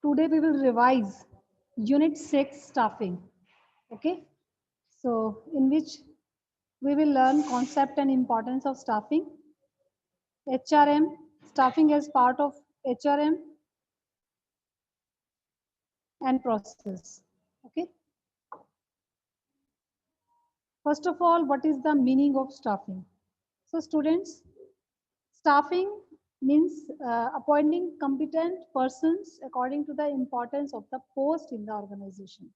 Today we will revise Unit 6 Staffing. Okay, so in which we will learn concept and importance of staffing, HRM, staffing as part of HRM and process. Okay, first of all, what is the meaning of staffing? So students, staffing means appointing competent persons according to the importance of the post in the organization.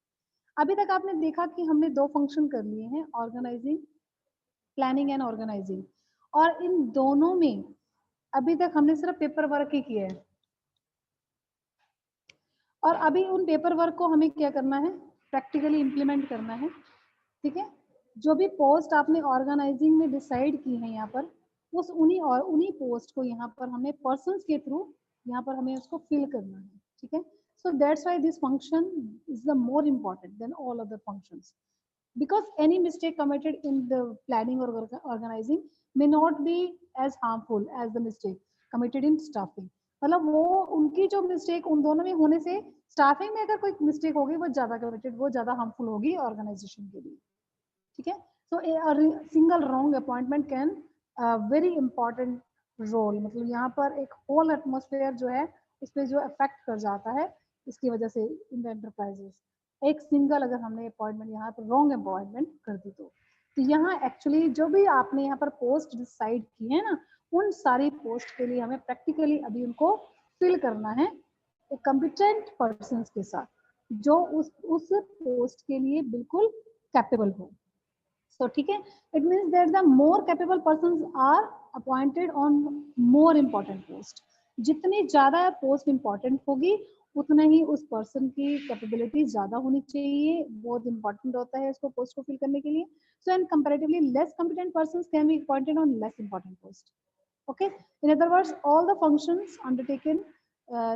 अभी तक आपने देखा कि हमने दो function कर लिए हैं, ऑर्गेनाइजिंग, प्लानिंग एंड ऑर्गेनाइजिंग, और इन दोनों में अभी तक हमने सिर्फ पेपर वर्क ही किया है, और अभी उन पेपर वर्क को हमें क्या करना है, प्रैक्टिकली इम्प्लीमेंट करना है. ठीक है, जो भी पोस्ट आपने ऑर्गेनाइजिंग में डिसाइड की है यहाँ पर, उस उन्हीं पोस्ट को यहाँ पर हमें पर्सन्स के थ्रू यहाँ पर हमें उसको फिल करना है. ठीक है, so that's why this function is the more important than all other functions, because any mistake committed in the planning or organizing may not be as harmful as the mistake committed in staffing. मतलब वो उनकी जो mistake उन दोनों में होने से staffing में अगर कोई मिस्टेक होगी वो ज्यादा कमिटेड, वो ज्यादा हार्मफुल होगी ऑर्गेनाइजेशन के लिए. ठीक है, so single wrong appointment can very important role, मतलब यहाँ पर एक होल एटमोसफेयर जो है इस पे जो अफेक्ट कर जाता है इसकी वजह से इन द एंटरप्राइजेस. एक सिंगल अगर हमने अपॉइंटमेंट यहाँ पर रॉन्ग अपॉइंटमेंट कर दी तो यहाँ एक्चुअली जो भी आपने यहाँ पर पोस्ट डिसाइड की है ना, उन सारी पोस्ट के लिए हमें प्रैक्टिकली अभी उनको फिल करना है एक कॉम्पिटेंट पर्सन के साथ जो उस पोस्ट के लिए बिल्कुल कैपेबल हो. So, ठीक है, it means that the more capable persons are appointed on more important post. जितनी ज्यादा पोस्ट इंपॉर्टेंट होगी उतना ही उस पर्सन की कैपेबिलिटी ज्यादा होनी चाहिए, बहुत इंपॉर्टेंट होता है इसको पोस्ट को फिल करने के लिए. So and comparatively less competent persons can be appointed on less important post. Okay, in other words, all the functions undertaken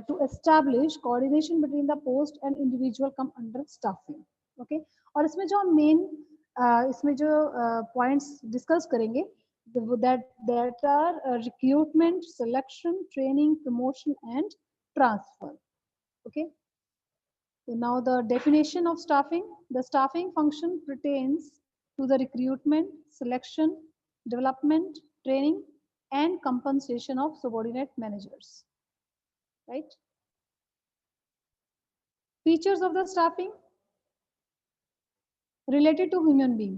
to establish coordination between the post and individual come under staffing. Okay, और इसमें जो हम main इसमें जो points discuss करेंगे that are recruitment, selection, training, promotion and transfer. Okay, so now the definition of staffing. The staffing function pertains to the recruitment, selection, development, training and compensation of subordinate managers. Right, features of the staffing related to human being.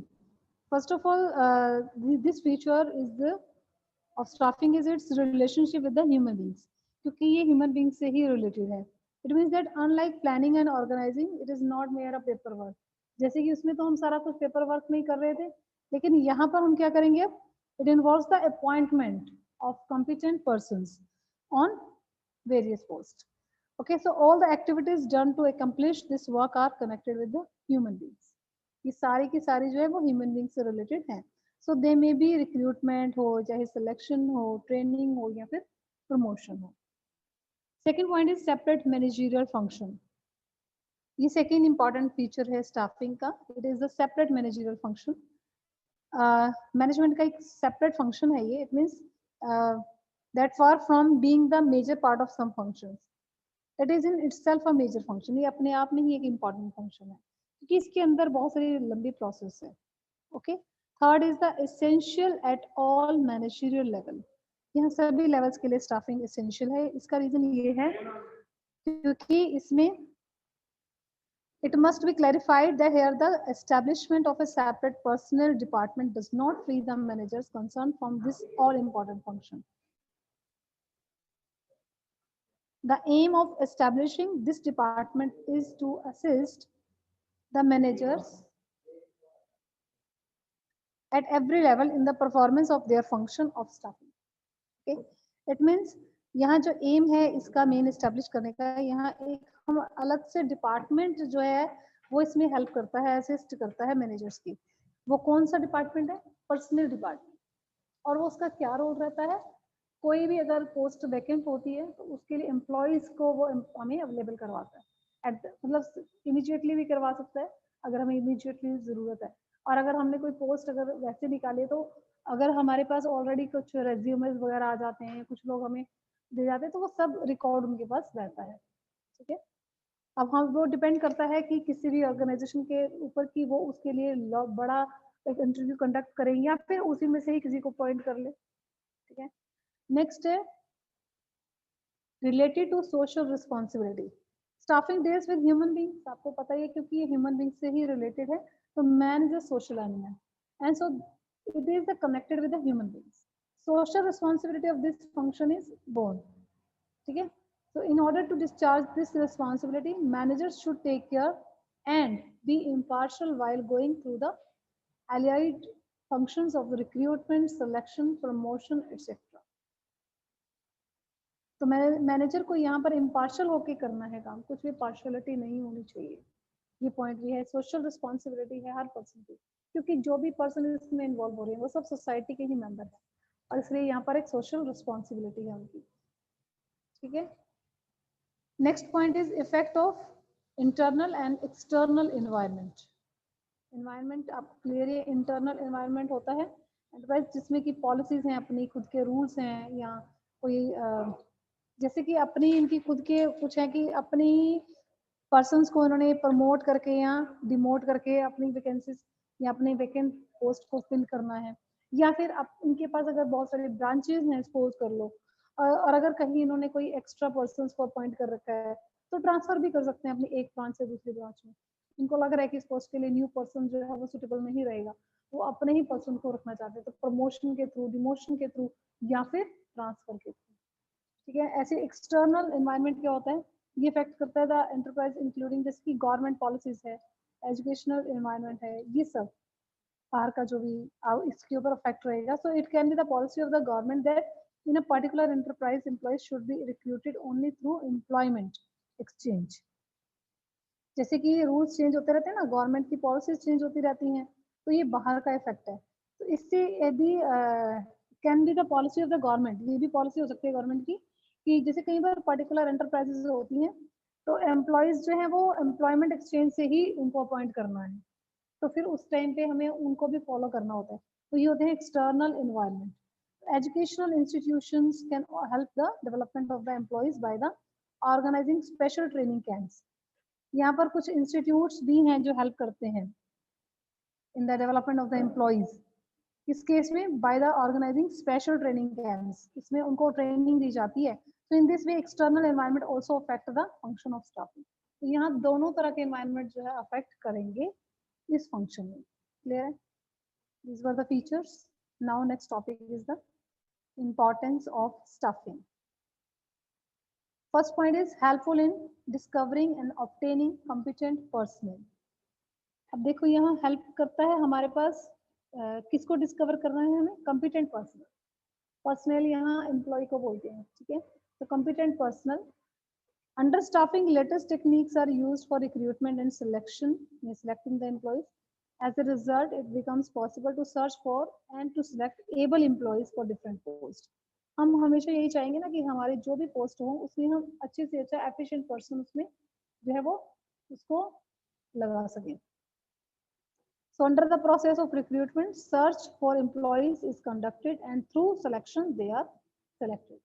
First of all, this feature is the of staffing is its relationship with the human beings, क्योंकि ये human beings से ही related है. It means that unlike planning and organizing, it is not mere a paper work. जैसे कि उसमें तो हम सारा कुछ पेपर वर्क में ही कर रहे थे, लेकिन यहाँ पर हम क्या करेंगे अब, it involves the appointment of competent persons on various posts. Okay, so all the activities done to accomplish this work are connected with the human beings. ये सारी की सारी जो है वो ह्यूमन बींग से रिलेटेड है. सो दे मे बी रिक्रूटमेंट हो, चाहे सिलेक्शन हो, ट्रेनिंग हो या फिर प्रमोशन हो. Second point is separate managerial function. ये सेकेंड इंपॉर्टेंट फीचर है स्टाफिंग का. It is the separate managerial function. Management का एक सेपरेट फंक्शन है ये. It means that far from being the major part of some functions, it is in itself a major function. ये अपने आप में ही एक इंपॉर्टेंट फंक्शन है क्योंकि इसके अंदर बहुत सारी लंबी प्रोसेस है. Okay, third is the essential at all managerial level. यहाँ सभी लेवल्स के लिए स्टाफिंग एसेंशियल है. इसका रीजन ये है क्योंकि इसमें it must be clarified that here the establishment of a separate personnel department does not free the managers concerned from this all important function. The aim of establishing this department is to assist the managers at every level in the performance of their function of staffing. Okay, it means यहाँ जो M है इसका main establish करने का, यहाँ एक हम अलग से डिपार्टमेंट जो है वो इसमें हेल्प करता है, असिस्ट करता है मैनेजर्स की. वो कौन सा डिपार्टमेंट है? Personal department. और वो उसका क्या रोल रहता है? कोई भी अगर पोस्ट वैकेंट होती है तो उसके लिए एम्प्लॉयज को वो हमें अवेलेबल करवाता है. मतलब इमीडिएटली भी करवा सकता है अगर हमें इमीडिएटली जरूरत है. और अगर हमने कोई पोस्ट अगर वैसे निकाले तो अगर हमारे पास ऑलरेडी कुछ रेज्यूमेस वगैरह आ जाते हैं, कुछ लोग हमें दे जाते हैं, तो वो सब रिकॉर्ड उनके पास रहता है. ठीक है, अब हम वो डिपेंड करता है कि किसी भी ऑर्गेनाइजेशन के ऊपर कि वो उसके लिए बड़ा एक इंटरव्यू कंडक्ट करें या फिर उसी में से ही किसी को पॉइंट कर ले, ठीक है। नेक्स्ट है related to social responsibility, staffing deals with human beings, आपको पता ही है क्योंकि ये ह्यूमन बींग से ही रिलेटेड है, तो man is a social animal and so it is connected with the human beings. Social responsibility of this function is born, ठीक है। So in order to discharge this responsibility, managers should take care and be impartial while going through the allied functions of recruitment, selection, promotion, etc. तो manager को यहाँ पर impartial होके करना है काम, कुछ भी पार्शलिटी नहीं होनी चाहिए। ये पॉइंट भी है, सोशल रिस्पॉन्सिबिलिटी है हर पर्सन की, क्योंकि जो भी पर्सन इसमें इन्वॉल्व हो रहे हैं वो सब सोसाइटी के ही मेंबर हैं और इसलिए यहाँ पर एक सोशल रिस्पॉन्सिबिलिटी है उनकी, ठीक है। Next point is effect of internal and external environment. Environment आप क्लियर है, इंटरनल एनवायरनमेंट होता है एंटरप्राइज जिसमें कि पॉलिसीज हैं, अपनी खुद के रूल्स हैं, या कोई जैसे कि अपनी इनकी खुद के कुछ है कि अपनी पर्सन्स को इन्होंने प्रमोट करके या डिमोट करके अपनी वैकेंसीज या अपने वैकेंट पोस्ट को फिल करना है, या फिर इनके पास अगर बहुत सारे ब्रांचेज हैं सपोज कर लो, और अगर कहीं इन्होंने कोई एक्स्ट्रा पर्सन्स को अपॉइंट कर रखा है तो ट्रांसफर भी कर सकते हैं अपनी एक ब्रांच से दूसरी ब्रांच में। इनको लग रहा है कि इस पोस्ट के लिए न्यू पर्सन जो है वो सुटेबल नहीं रहेगा, वो अपने ही पर्सन को रखना चाहते हैं, तो प्रमोशन के थ्रू, डिमोशन के थ्रू या फिर ट्रांसफर के थ्रू, ठीक है। ऐसे एक्सटर्नल एनवायरनमेंट क्या होता है, ये इफेक्ट करता है द एंटरप्राइज इंक्लूडिंग जैसे कि गवर्नमेंट पॉलिसीज है, एजुकेशनल एनवायरनमेंट है, ये सब बाहर का जो भी इसके ऊपर इफेक्ट रहेगा। So it can be the policy of the government that in a particular enterprise employees should be recruited only through employment exchange. जैसे कि रूल्स चेंज होते रहते हैं ना, गवर्नमेंट की पॉलिसीज चेंज होती रहती हैं, तो ये बाहर का इफेक्ट है। तो इससे यदि can be the policy of the government, ये भी पॉलिसी हो सकती है गवर्नमेंट की कि जैसे कई बार पर्टिकुलर एंटरप्राइजेज होती हैं तो एम्प्लॉयज जो है वो एम्प्लॉयमेंट एक्सचेंज से ही उनको अपॉइंट करना है, तो फिर उस टाइम पे हमें उनको भी फॉलो करना होता है। तो ये होते हैं external environment. Educational institutions can help the development of the employees by the organizing special training camps. यहाँ पर कुछ इंस्टीट्यूट्स भी हैं जो हेल्प करते हैं in the development of the employees. इस केस में by the organizing special training camps, इसमें उनको ट्रेनिंग दी जाती है। तो in this way external environment also affect the function of staffing. तो यहाँ दोनों तरह के एनवायरनमेंट जो है अफेक्ट करेंगे इस फंक्शन में, क्लियर है। These were the features. Now next topic is the importance of staffing. First point is helpful in discovering and obtaining competent personnel. अब देखो यहाँ हेल्प करता है हमारे पास किसको डिस्कवर करना है हमें, competent personnel। पर्सनल यहाँ एम्प्लॉय को बोलते हैं, ठीक है। तो competent personnel under staffing, latest techniques are used for recruitment and selection, selecting the employees. As a result, it becomes possible to search for and to select able employees for different posts. हम हमेशा यही चाहेंगे ना कि हमारे जो भी post हो उसमें हम अच्छे से अच्छा एफिशिएंट पर्सन उसमें जो है वो उसको लगा सकें। So under the process of recruitment, search for employees is conducted and through selection they are selected.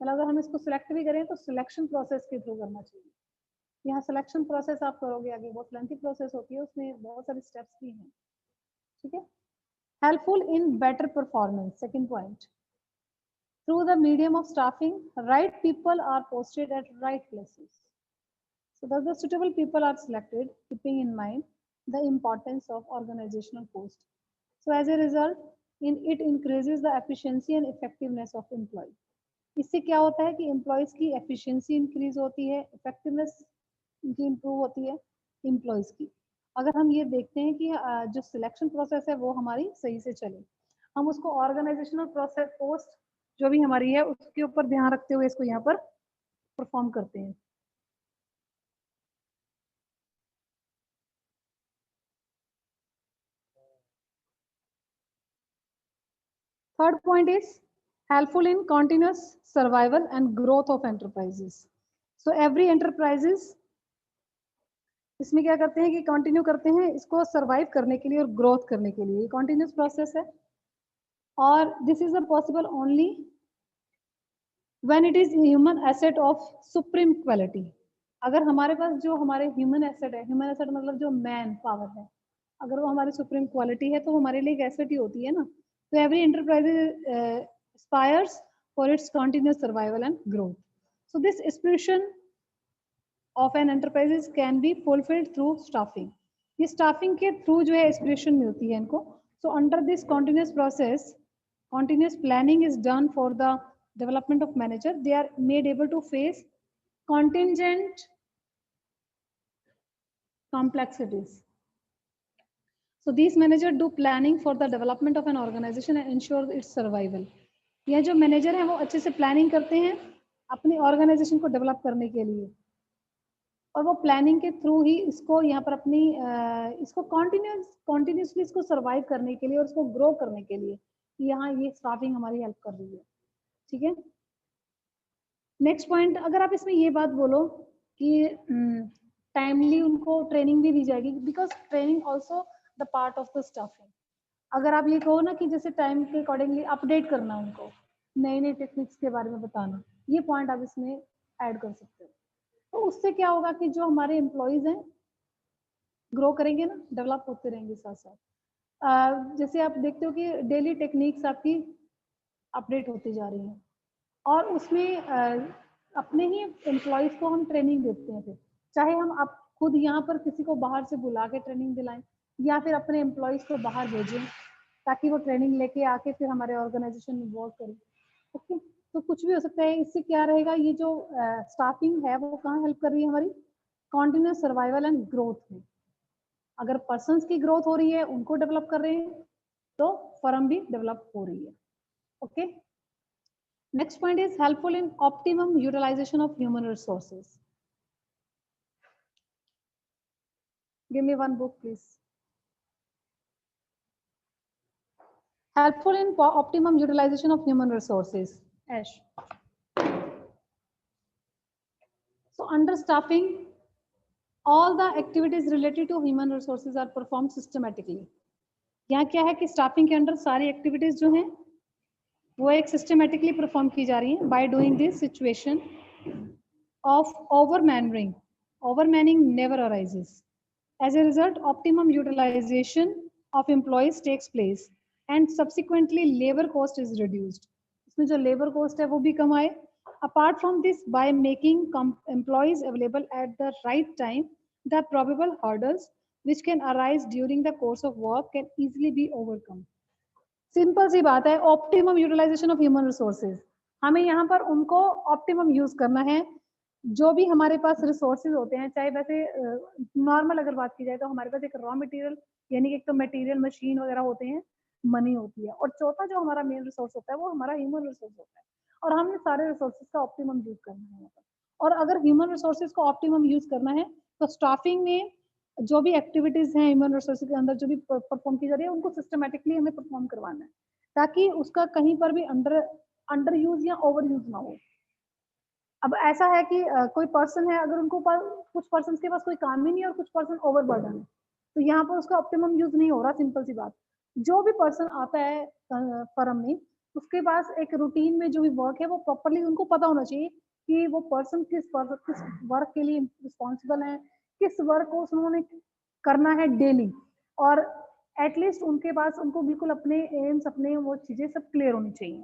मतलब अगर हम इसको सिलेक्ट भी करें तो सिलेक्शन प्रोसेस के थ्रू करना चाहिए। यहाँ सिलेक्शन प्रोसेस आप करोगे आगे बहुत लेंथी प्रोसेस होती है, उसमें बहुत सारे स्टेप्स भी हैं, ठीक है। Helpful in better performance, second point. Through the medium of staffing, right people are posted at right places, so that the suitable people are selected, keeping in mind the importance of organizational post. So as a result, it increases the efficiency and effectiveness of employee. इससे क्या होता है कि employees की efficiency increase होती है, effectiveness इनकी improve होती है एम्प्लॉयज की। अगर हम ये देखते हैं कि जो सिलेक्शन प्रोसेस है वो हमारी सही से चले, हम उसको ऑर्गेनाइजेशनल प्रोसेस पोस्ट जो भी हमारी है उसके ऊपर ध्यान रखते हुए इसको यहाँ पर परफॉर्म करते हैं। Third point is helpful in continuous survival and growth of enterprises. So every enterprises इसमें क्या करते हैं कि कंटिन्यू करते हैं इसको सरवाइव करने के लिए और ग्रोथ करने के लिए, कंटिन्यूस प्रोसेस है। और this is possible only when it is human asset of supreme quality. अगर हमारे पास जो हमारे ह्यूमन एसेट है, ह्यूमन एसेट मतलब जो मैन पावर है, अगर वो हमारी सुप्रीम क्वालिटी है तो हमारे लिए एक एसेट ही होती है ना। तो every enterprise aspires for its continuous survival and growth. So this aspiration of an enterprises can be fulfilled through staffing. ये स्टाफिंग के थ्रू जो है एस्पिरेशन मिलती है इनको। So under this continuous process, continuous planning is done for the development of manager. They are made able to face contingent complexities. So these managers do planning for the development of an organization and ensure its survival. ये जो manager हैं वो अच्छे से planning करते हैं अपनी organisation को डेवलप करने के लिए, और वो प्लानिंग के थ्रू ही इसको यहाँ पर अपनी इसको कॉन्टिन्यूसली इसको सर्वाइव करने के लिए और इसको ग्रो करने के लिए यहाँ ये स्टाफिंग हमारी हेल्प कर रही है। ठीक है। नेक्स्ट पॉइंट, अगर आप इसमें ये बात बोलो कि टाइमली उनको ट्रेनिंग भी दी जाएगी, because training also the part of the staffing. अगर आप ये कहो ना कि जैसे टाइम के अकॉर्डिंगली अपडेट करना उनको, नई नई टेक्निक्स के बारे में बताना, ये पॉइंट आप इसमें ऐड कर सकते हो। तो उससे क्या होगा कि जो हमारे एम्प्लॉयज हैं ग्रो करेंगे ना, डेवलप होते रहेंगे साथ साथ। जैसे आप देखते हो कि डेली टेक्निक्स आपकी अपडेट होती जा रही हैं, और उसमें अपने ही एम्प्लॉयज को हम ट्रेनिंग देते हैं। फिर चाहे हम आप खुद यहाँ पर किसी को बाहर से बुला के ट्रेनिंग दिलाएं, या फिर अपने एम्प्लॉयज को बाहर भेजें ताकि वो ट्रेनिंग लेके आके फिर हमारे ऑर्गेनाइजेशन में वर्क करें। ओके, तो कुछ भी हो सकता है। इससे क्या रहेगा, ये जो स्टाफिंग है वो कहाँ हेल्प कर रही है हमारी कॉन्टिन्यूस सर्वाइवल एंड ग्रोथ में। अगर पर्सन्स की ग्रोथ हो रही है, उनको डेवलप कर रहे हैं, तो फर्म भी डेवलप हो रही है। Okay, next point is helpful in optimum utilization of human resources. Give me one book please. Helpful in optimum utilization of human resources. Ash. So under staffing, all the activities related to human resources are performed systematically. यहाँ क्या है कि staffing के under सारी activities जो हैं वो एक सिस्टमेटिकली परफॉर्म की जा रही हैं। By doing this situation of overmanning never arises. As a result, optimum utilization of employees takes place and subsequently labor cost is reduced. इसमें जो labor cost है वो भी कम आए। Apart from this, by making employees available at the right time, the probable hurdles which can arise during the course of work can easily be overcome. Simple सी बात है, optimum utilisation of human resources. हमें यहाँ पर उनको optimum use करना है। जो भी हमारे पास रिसोर्सेज होते हैं, चाहे वैसे नॉर्मल अगर बात की जाए तो हमारे पास एक रॉ मटेरियल यानी कि एक तो मटेरियल मशीन वगैरह होते हैं, मनी होती है, और चौथा जो हमारा मेन रिसोर्स होता है वो हमारा ह्यूमन रिसोर्स होता है। और हमने सारे रिसोर्सेज का ऑप्टिमम यूज करना है। और अगर ह्यूमन रिसोर्सेज को ऑप्टिमम यूज करना है तो स्टाफिंग में जो भी एक्टिविटीज हैं ह्यूमन रिसोर्सेज के अंदर जो भी परफॉर्म की जा रही है उनको सिस्टमेटिकली हमें परफॉर्म करवाना है, ताकि उसका कहीं पर भी अंडर यूज या ओवर यूज ना हो। अब ऐसा है कि कोई पर्सन है, अगर उनको कुछ पर्सन के पास कोई काम ही नहीं है और कुछ पर्सन ओवर बर्डन है, तो यहाँ पर उसका ऑप्टिमम यूज नहीं हो रहा। सिंपल सी बात, जो भी पर्सन आता है फर्म में, उसके पास एक रूटीन में जो भी वर्क है वो प्रॉपरली उनको पता होना चाहिए कि वो पर्सन किस वर्क के लिए रिस्पॉन्सिबल है, किस वर्क को उन्होंने करना है डेली, और एटलीस्ट उनके पास उनको बिल्कुल अपने एम्स अपने वो चीजें सब क्लियर होनी चाहिए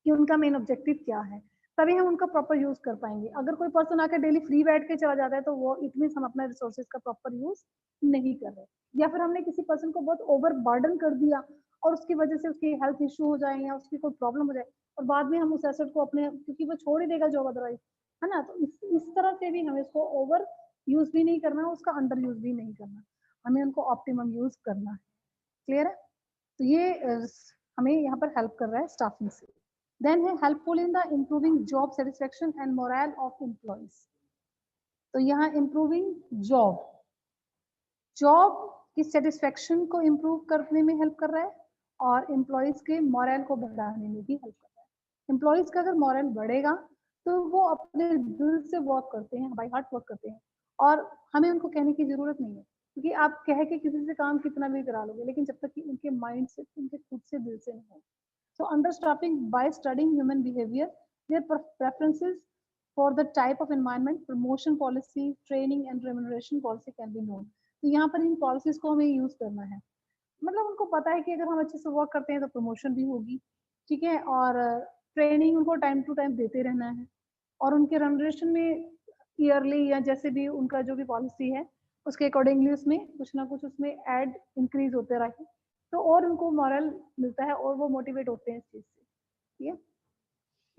कि उनका मेन ऑब्जेक्टिव क्या है, तभी हम उनका प्रॉपर यूज कर पाएंगे। अगर कोई पर्सन आकर डेली फ्री बैठ के चला जाता है तो वो इट मींस हम अपने रिसोर्सेज का प्रॉपर यूज नहीं कर रहे, या फिर हमने किसी पर्सन को बहुत ओवर बर्डन कर दिया और उसकी वजह से उसकी हेल्थ इशू हो जाए या उसकी कोई प्रॉब्लम हो जाए, और बाद में हम उस एसेट को अपने, क्योंकि वो छोड़ ही देगा जॉब अदरवाइज, है ना। तो इस तरह से भी हमें इसको ओवर यूज भी नहीं करना, उसका अंडर यूज भी नहीं करना, हमें उनको ऑप्टिमम यूज करना है। क्लियर है? तो ये हमें यहाँ पर हेल्प कर रहा है स्टाफिंग से। Then है helpful in the improving job satisfaction and morale of employees. तो यहाँ improving जॉब की सेटिस्फेक्शन को इम्प्रूव करने में हेल्प कर रहा है और एम्प्लॉयज के मॉरल को बढ़ाने में भी हेल्प कर रहा है। एम्प्लॉयज का अगर मॉरल बढ़ेगा तो वो अपने दिल से वर्क करते हैं, बाय हार्ट वर्क करते हैं, और हमें उनको कहने की जरूरत नहीं है, क्योंकि आप कह के किसी से काम कितना भी करा लोगे, लेकिन जब तक कि उनके माइंड से, उनके खुद से, दिल से नहीं हो। So under staffing, by studying human behavior, their preferences, For the type of environment, promotion policy, training and remuneration policy can be known. तो यहाँ पर इन policies को हमें use करना है. मतलब उनको पता है कि अगर हम अच्छे से वर्क करते हैं तो प्रमोशन भी होगी, ठीक है, और ट्रेनिंग उनको टाइम टू टाइम देते रहना है, और उनके रेमुनरेशन में ईयरली या जैसे भी उनका जो भी पॉलिसी है उसके अकॉर्डिंगली उसमें कुछ ना कुछ उसमें ऐड इंक्रीज होते रहे, तो और उनको मॉरल मिलता है और वो मोटिवेट होते हैं इस चीज़ से. ठीक है,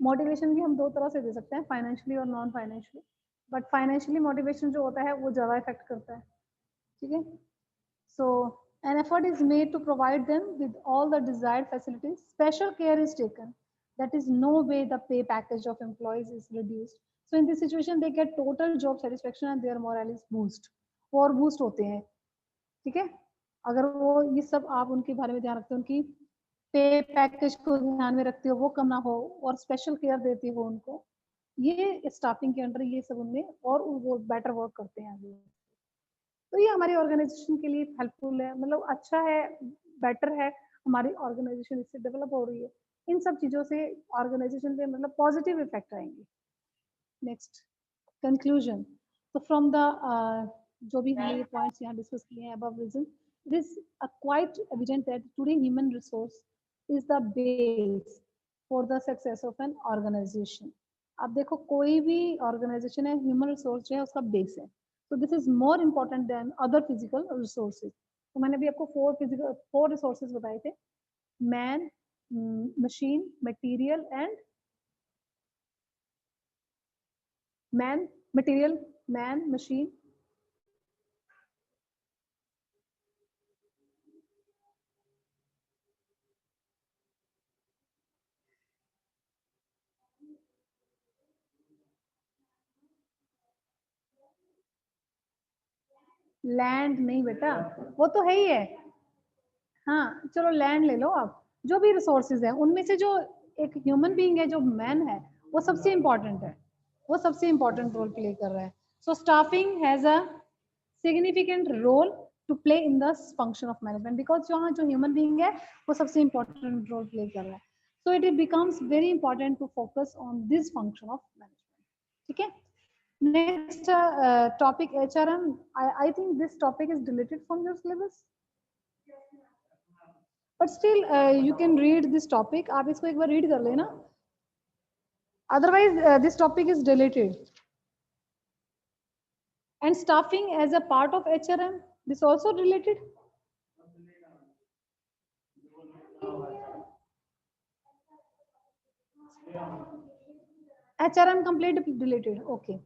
मोटिवेशन भी हम दो तरह से दे सकते हैं, फाइनेंशियली और non financially, but financially motivation जो होता है वो ज़्यादा इफेक्ट करता है. ठीक है, so an effort is made to provide them with all the desired facilities. Special care is taken. That is no way the pay package of employees is reduced. So in this situation, they get total job satisfaction and their morale is boost. और boost होते हैं. ठीक है, अगर वो ये सब आप उनके बारे में ध्यान रखते हो, उनकी पे पैकेज को ध्यान में रखते हो, वो कम ना हो और स्पेशल केयर देते हो उनको, ये स्टाफिंग के अंडर ये सब उनमें और वो बेटर वर्क करते हैं आगे. तो ये हमारी ऑर्गेनाइजेशन के लिए हेल्पफुल है, मतलब अच्छा है, बेटर है, हमारी ऑर्गेनाइजेशन इससे डेवलप हो रही है. इन सब चीज़ों से ऑर्गेनाइजेशन पे मतलब पॉजिटिव इफेक्ट आएंगे. Next, conclusion. तो फ्रॉम द जो भी हमने ये पॉइंट्स यहाँ डिस्कस किए हैं above reason, it is quite evident that today human resource is the base for the success of an organization. आप देखो कोई भी ऑर्गेनाइजेशन है, ह्यूमन रिसोर्स जो है उसका बेस है. So this is more important than other physical resources. तो मैंने भी आपको four resources बताए थे: man, machine, material and man, machine. Land नहीं बेटा, वो तो है ही है. हाँ चलो लैंड ले लो आप. जो भी रिसोर्सेज है उनमें से जो एक ह्यूमन बीइंग है, जो मैन है, वो सबसे इम्पोर्टेंट है, वो सबसे इम्पोर्टेंट रोल प्ले कर रहा है. So staffing has a significant role to play in the function of management, because जो ह्यूमन बीइंग है वो सबसे इम्पोर्टेंट रोल प्ले कर रहा है. So it becomes very important to focus on this function of management. ठीक है, next topic HRM. I think this topic is deleted from your syllabus, but still you can read this topic. आप इसको एक बार read कर लेना, otherwise this topic is deleted. And staffing as a part of HRM, this also deleted. HRM complete deleted. Okay,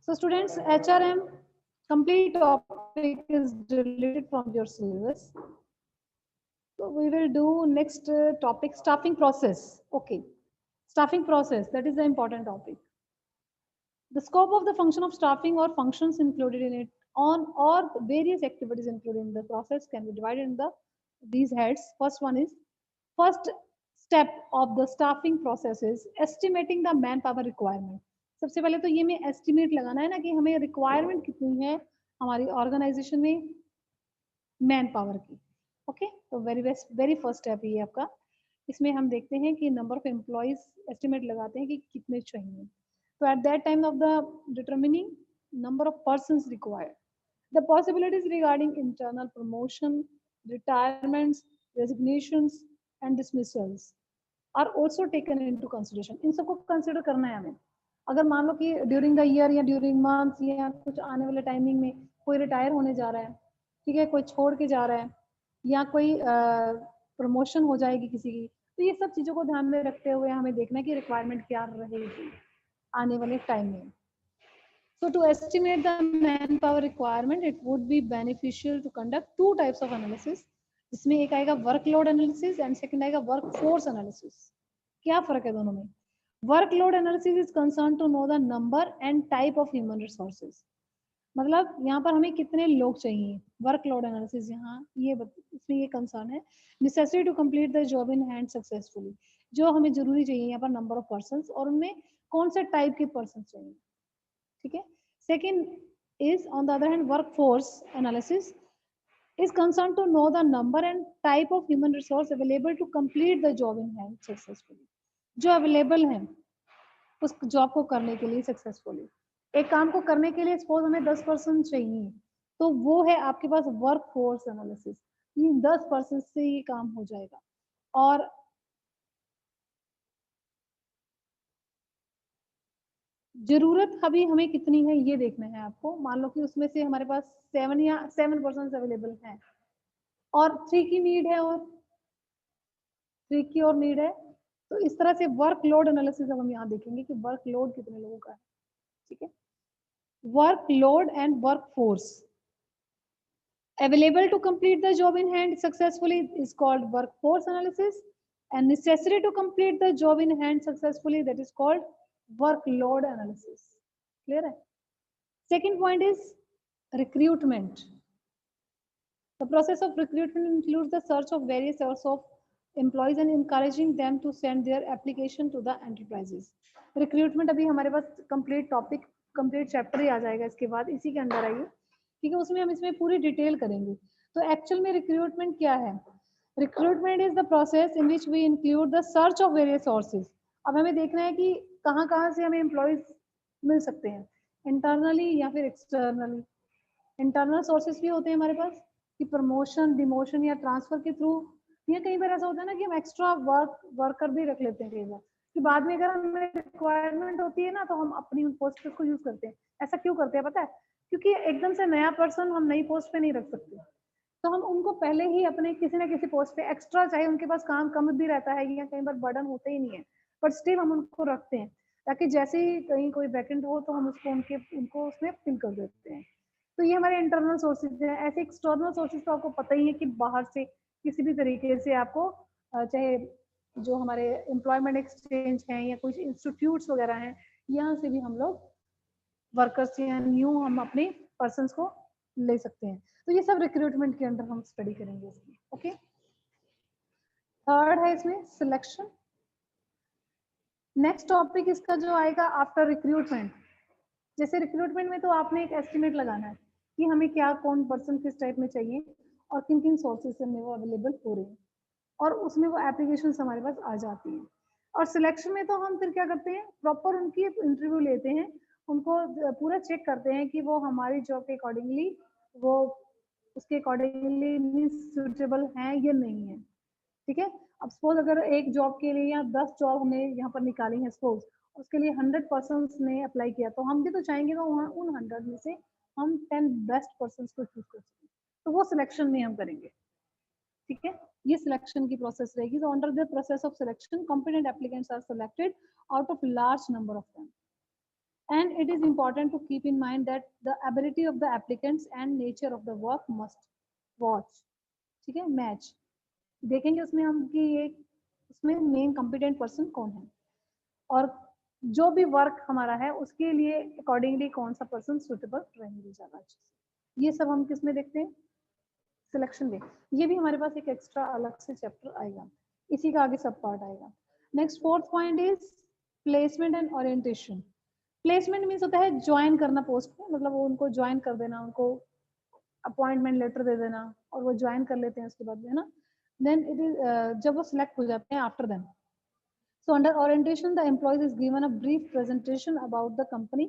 so students, HRM complete topic is deleted from your syllabus. So we will do next topic, staffing process. Okay, staffing process, that is the important topic. The scope of the function of staffing or functions included in it on or various activities included in the process can be divided in these heads. First one is, first step of the staffing process is estimating the manpower requirement. सबसे पहले तो ये में estimate लगाना है ना कि हमें requirement कितनी है हमारी organization में manpower की. ओके, तो वेरी फर्स्ट स्टेप ये आपका. इसमें हम देखते हैं कि नंबर ऑफ एम्प्लॉइज एस्टिमेट लगाते हैं कि कितने चाहिए. तो at that time of the determining number of persons required, the possibilities regarding internal promotion, retirements, resignations and dismissals are also taken into consideration. इन सबको कंसिडर करना है हमें. अगर मान लो कि ड्यूरिंग द ईयर या ड्यूरिंग मंथ या कुछ आने वाले टाइमिंग में कोई रिटायर होने जा रहा है, ठीक है, कोई छोड़ के जा रहा है, या कोई प्रमोशन हो जाएगी किसी की, तो ये सब चीज़ों को ध्यान में रखते हुए हमें देखना है कि रिक्वायरमेंट क्या रहेगी आने वाले टाइम में. So to estimate the manpower requirement, it would be beneficial to conduct two types of analysis. इसमें एक आएगा वर्कलोड एनालिसिस एंड सेकंड आएगा वर्कफोर्स एनालिसिस. क्या फर्क है दोनों में? Workload analysis is concern to know the number and type of human resources. मतलब यहाँ पर हमें कितने लोग चाहिए. वर्कलोड एनालिसिस यहाँ ये इसमें ये कंसर्न है necessity to complete the job in hand successfully. जो हमें जरूरी चाहिए यहाँ पर नंबर ऑफ पर्सन्स, और उनमें कौन से टाइप के पर्सन चाहिए. ठीक है. Second is on the other hand workforce analysis is concerned to know the number and type of human resource available to complete the job in hand successfully. जो available हैं उस जॉब को करने के लिए सक्सेसफुली। एक काम को करने के लिए सपोज हमें 10% चाहिए, तो वो है आपके पास वर्क फोर्स एनालिसिस। ये 10% से ये काम हो जाएगा। और जरूरत अभी हमें कितनी है ये देखना है आपको। मान लो कि उसमें से हमारे पास 7% अवेलेबल है और 3 की नीड है और 3 की और नीड है। तो इस तरह से वर्कलोड एनालिसिस अब हम यहाँ देखेंगे कि वर्कलोड कितने लोगों का है। ठीक है, workload and workforce available to complete the job in hand successfully is called workforce analysis, and necessary to complete the job in hand successfully, that is called workload analysis. Clear hai? Second point is recruitment. The process of recruitment includes the search of various sorts of employees and encouraging them to send their application to the enterprises. Recruitment अभी हमारे पास complete topic, complete chapter ही आ जाएगा इसके बाद, इसी के अंदर आइए। ठीक है, उसमें हम इसमें पूरी डिटेल करेंगे। तो एक्चुअल में रिक्रूटमेंट क्या है? Recruitment is the process in which we include the search of various sources. अब हमें देखना है कि कहाँ कहाँ से हमें एम्प्लॉयज मिल सकते हैं, इंटरनली या फिर एक्सटर्नली। इंटरनल सोर्सेज भी होते हैं हमारे पास कि प्रमोशन, डिमोशन या ट्रांसफर के थ्रू, या कई बार ऐसा होता है ना कि हम एक्स्ट्रा वर्कर भी रख लेते हैं कई बार, कि बाद में अगर हमें रिक्वायरमेंट होती है ना तो हम अपनी उन पोस्ट को यूज करते हैं। ऐसा क्यों करते हैं पता है? क्योंकि एकदम से नया पर्सन हम नई पोस्ट पे नहीं रख सकते, तो हम उनको पहले ही अपने किसी ना किसी पोस्ट पे एक्स्ट्रा, चाहे उनके पास काम कम भी रहता है या कई बार बर्डन होते ही नहीं है, बट स्टिल हम उनको रखते हैं ताकि जैसे ही कहीं कोई वैकेंट हो तो हम उनको उसमें फिल कर देते हैं। तो ये हमारे इंटरनल सोर्सेज हैं। ऐसे एक्सटर्नल सोर्सेज तो आपको पता ही है कि बाहर से किसी भी तरीके से आपको चाहे जो हमारे एम्प्लॉयमेंट एक्सचेंज हैं या कुछ इंस्टीट्यूट्स वगैरह हैं, यहाँ से भी हम लोग वर्कर्स या न्यू हम अपने पर्सन को ले सकते हैं। तो ये सब रिक्रूटमेंट के अंदर हम स्टडी करेंगे इसमें। ओके, थर्ड है इसमें सिलेक्शन। नेक्स्ट टॉपिक इसका जो आएगा आफ्टर रिक्रूटमेंट। जैसे रिक्रूटमेंट में तो आपने एक एस्टिमेट लगाना है कि हमें क्या, कौन पर्सन किस टाइप में चाहिए और किन किन सोर्सेज से हमें वो अवेलेबल हो रहे हैं, और उसमें वो एप्लीकेशन हमारे पास आ जाती हैं। और सिलेक्शन में तो हम फिर क्या करते हैं, प्रॉपर उनकी इंटरव्यू लेते हैं, उनको पूरा चेक करते हैं कि वो हमारी जॉब के अकॉर्डिंगली, वो उसके अकॉर्डिंगली सूटेबल हैं या नहीं है। ठीक है, अब सपोज अगर एक जॉब के लिए या 10 जॉब हमने यहाँ पर निकाली है सपोज, उसके लिए 100 पर्सन ने अप्लाई किया, तो हम भी तो चाहेंगे ना उन 100 में से हम 10 बेस्ट पर्सन को चूज कर सकें, तो वो सिलेक्शन में हम करेंगे। ठीक है, ये सिलेक्शन की प्रोसेस रहेगी। तो under the process of selection competent applicants are selected out of large number of them, and it is important to keep in mind that the ability of the applicants and nature of the work must watch, ठीक है, match देखेंगे उसमें हम कि ये उसमें main competent person कौन है और जो भी वर्क हमारा है उसके लिए अकॉर्डिंगली कौन सा पर्सन सुटेबल रहेंगे ज्यादा अच्छे से। ये सब हम किस में देखते हैं, सिलेक्शन में। ये भी हमारे पास एक एक्स्ट्रा अलग से चैप्टर आएगा, इसी का आगे सब पार्ट आएगा। Next fourth point is placement and orientation. Placement means होता है ज्वाइन करना पोस्ट पे, मतलब वो उनको ज्वाइन कर देना, उनको अपॉइंटमेंट लेटर दे देना और वो ज्वाइन कर लेते हैं उसके बाद में, है ना। देन इट इज जब वो सिलेक्ट हो जाते हैं after then, so under orientation the employees is given a brief presentation about the company.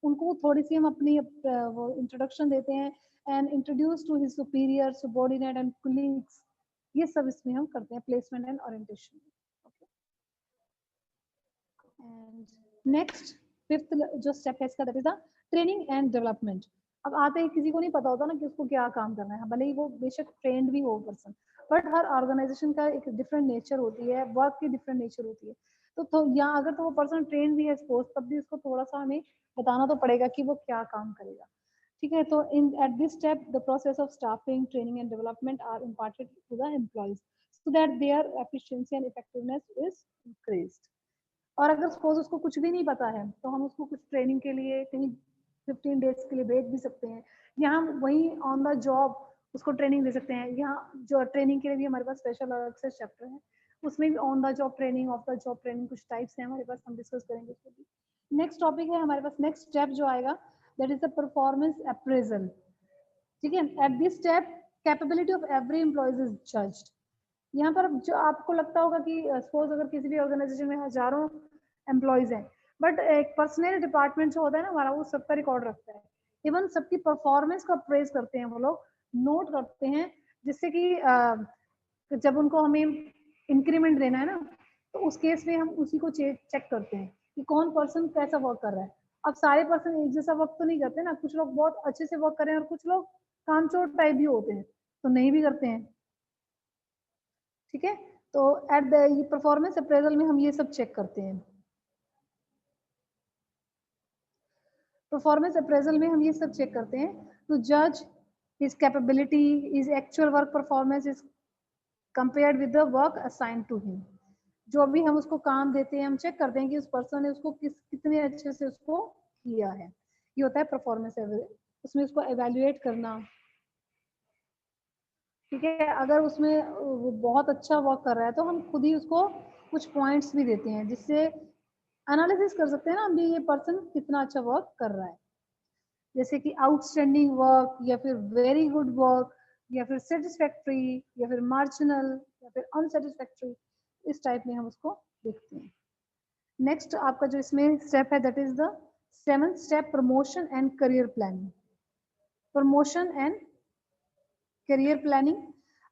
उनको थोड़ी सी हम अपनी वो इंट्रोडक्शन देते हैं, and introduce to his superior, subordinate and colleagues. ये सब इसमें हम करते हैं placement and orientation. And next fifth जो स्टेप है इसका, that is the training and development. अब आते ही किसी को नहीं पता होता ना कि उसको क्या काम करना है, भले ही वो बेशक ट्रेंड भी हो पर्सन, बट हर ऑर्गेनाइजेशन का एक डिफरेंट नेचर होती है, वर्क की डिफरेंट नेचर होती है। तो यहाँ अगर तो वो पर्सन ट्रेन भी है सपोज, तब भी उसको थोड़ा सा हमें बताना तो पड़ेगा कि वो क्या काम करेगा। ठीक है, तो in at this step the process of staffing, training and development are imparted to the employees so that their efficiency and effectiveness is increased. और अगर सपोज उसको कुछ भी नहीं पता है तो हम उसको कुछ ट्रेनिंग के लिए कहीं 15 डेज के लिए भेज भी सकते हैं, या हम वहीं ऑन द जॉब उसको ट्रेनिंग दे सकते हैं। यहाँ जो ट्रेनिंग के लिए भी हमारे पास स्पेशल अलग से चैप्टर है, उसमें भी on the job training, of the job training कुछ टाइप्स हैं हमारे पास, हम डिस्कस करेंगे उसको भी। नेक्स्ट टॉपिक है हमारे पास, नेक्स्ट स्टेप जो आएगा that is the performance appraisal. ठीक है, eight this step capability of every employees is judged. यहाँ पर जो आपको लगता होगा कि सपोज अगर किसी भी ऑर्गेनाइजेशन में हजारों एम्प्लॉयज हैं, बट एक पर्सनल डिपार्टमेंट जो होता है ना हमारा, वो सबका रिकॉर्ड रखता है, इवन सबकी परफॉर्मेंस का अप्रेज करते हैं वो लोग, नोट करते हैं, जिससे कि जब उनको हमें इंक्रीमेंट देना है ना, तो उस केस में हम उसी को चेक करते हैं कि कौन पर्सन कैसा वर्क कर रहा है। अब सारे पर्सन एक जैसा वर्क तो नहीं करते ना, कुछ लोग बहुत अच्छे से वर्क कर रहे हैं और कुछ लोग कामचोर टाइप भी होते हैं, तो नहीं भी करते हैं। ठीक है, तो एट द परफॉर्मेंस अप्रेजल में हम ये सब चेक करते हैं। परफॉर्मेंस अप्रेजल में हम ये सब चेक करते हैं टू जज his capability, his actual work performance is compared with the work assigned to him. जो भी हम उसको काम देते हैं, हम चेक करते हैं कि उस पर्सन ने उसको कितने अच्छे से उसको किया है। ये होता है परफॉर्मेंस, उसमें उसको एवेल्युएट करना। ठीक है, अगर उसमें वो बहुत अच्छा वर्क कर रहा है तो हम खुद ही उसको कुछ पॉइंट्स भी देते हैं, जिससे एनालिसिस कर सकते हैं ना हम भी ये पर्सन कितना अच्छा वर्क कर रहा है। जैसे कि आउटस्टैंडिंग वर्क, या फिर वेरी गुड वर्क, या फिर सेटिस्फैक्ट्री, या फिर मार्जिनल, या फिर अनसेटिस्फैक्ट्री, इस टाइप में हम उसको देखते हैं। नेक्स्ट आपका जो इसमें स्टेप है, that is the 7th step, promotion and career planning. Promotion and career planning.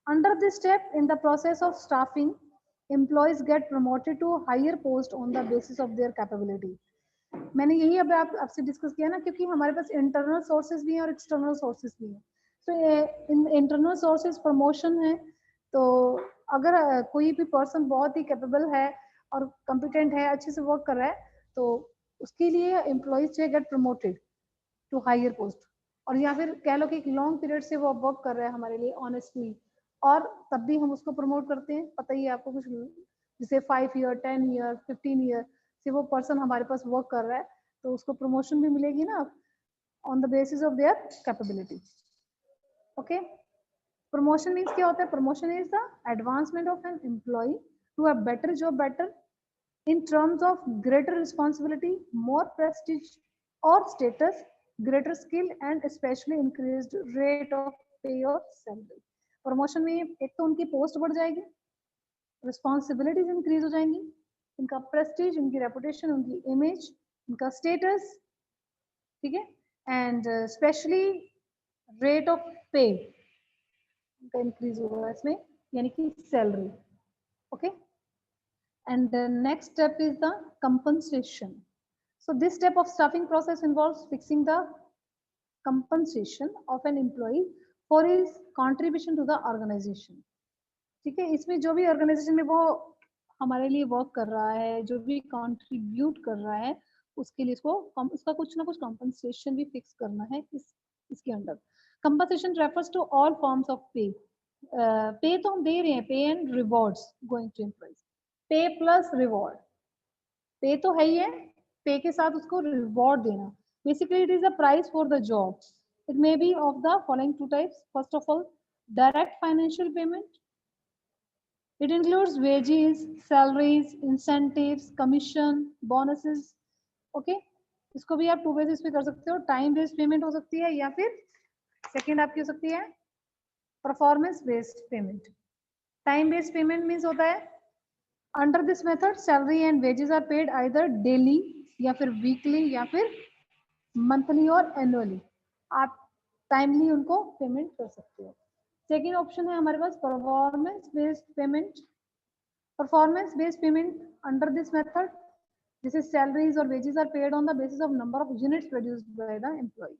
Under this step, in the process of staffing, employees get promoted to higher post on the basis of their capability. मैंने यही अब आपसे discuss किया ना, क्योंकि हमारे पास internal sources भी हैं और एक्सटर्नल सोर्सेज भी हैं। तो इन इंटरनल सोर्सेज प्रमोशन है, तो अगर कोई भी पर्सन बहुत ही कैपेबल है और कॉम्पिटेंट है, अच्छे से वर्क कर रहा है, तो उसके लिए employees get promoted to higher post. और या फिर कह लो कि एक लॉन्ग पीरियड से वो वर्क कर रहा है हमारे लिए ऑनेस्टली, और तब भी हम उसको प्रमोट करते हैं। पता ही है आपको, कुछ जैसे 5 ईयर, 10 ईयर, 15 ईयर से वो पर्सन हमारे पास वर्क कर रहा है, तो उसको प्रमोशन भी मिलेगी ना on the basis of their capability. Okay, promotion means क्या होता है? Promotion is the advancement of an employee to a better job, better in terms of greater responsibility, more prestige or status, greater skill and especially increased rate of pay or salary. Promotion में एक तो उनकी post बढ़ जाएगी, responsibilities increase हो जाएंगी, उनका Prestige, उनकी रेपुटेशन, उनकी इमेज, उनका स्टेटस, ठीक है, एंड स्पेशली रेट ऑफ पे उनका इंक्रीज होगा इसमें, यानी कि salary. Okay, and the next step is the compensation. So this step of staffing process involves fixing the compensation of an employee for his contribution to the organization. ठीक है, इसमें जो भी ऑर्गेनाइजेशन में वो हमारे लिए वर्क कर रहा है, जो भी कंट्रीब्यूट कर रहा है, उसके लिए इसको उसका कुछ ना कुछ कंपनसेशन भी फिक्स करना है इसके under. Compensation refers to all forms of pay. Pay तो हम दे रहे हैं, pay and rewards going to employees, pay plus reward. Pay तो है ही है, पे के साथ उसको रिवॉर्ड देना। Basically it is a price for the job. It may be of the following 2 types. First of all, direct financial payment. It includes wages, salaries, incentives, commission, bonuses. Okay, इसको भी आप 2 बेसिस पे कर सकते हो। Time based payment हो सकती है, या फिर सेकेंड आपकी हो सकती है performance based payment. Time based payment means होता है, under this method salary and wages are paid either daily, या फिर वीकली, या फिर मंथली और एनुअली। आप टाइमली उनको पेमेंट कर सकते हो। सेकेंड ऑप्शन है हमारे पास performance based payment. Performance based payment under this method, जैसे सैलरीज और wages are paid on the basis of number of units produced by the employee.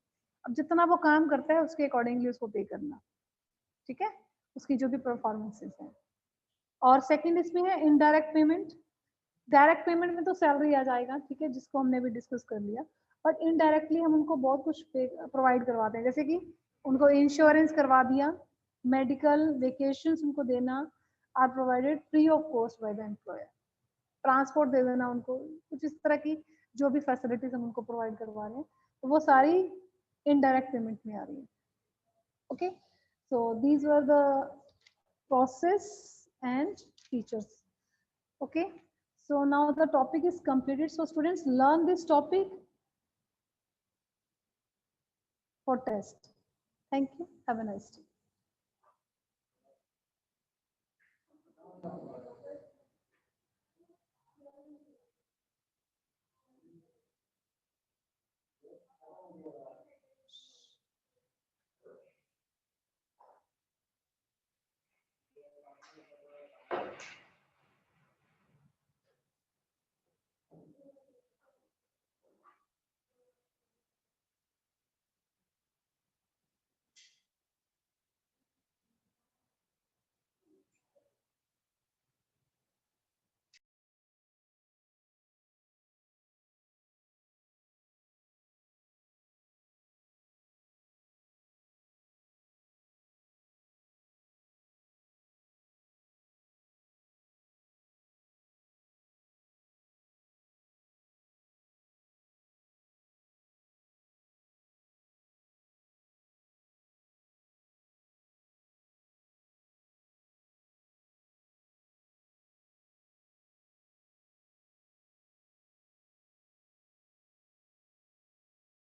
अब जितना वो काम करता है उसके अकॉर्डिंगली उसको पे करना, ठीक है, उसकी जो भी परफॉर्मेंसेस है। और सेकंड इसमें है इनडायरेक्ट पेमेंट। डायरेक्ट पेमेंट में तो सैलरी आ जाएगा, ठीक है, जिसको हमने भी डिस्कस कर लिया। बट इनडायरेक्टली हम उनको बहुत कुछ प्रोवाइड करवाते हैं, जैसे कि उनको इंश्योरेंस करवा दिया, मेडिकल, वेकेशंस उनको देना are provided free of cost by the employer. Transport दे देना उनको, कुछ इस तरह की जो भी फैसिलिटीज हम उनको प्रोवाइड करवा रहे हैं, तो वो सारी इनडायरेक्ट पेमेंट में आ रही है। Okay, so these were the process and features. Okay, so now the topic is completed. So students, learn this topic for test. Thank you. Have a nice day.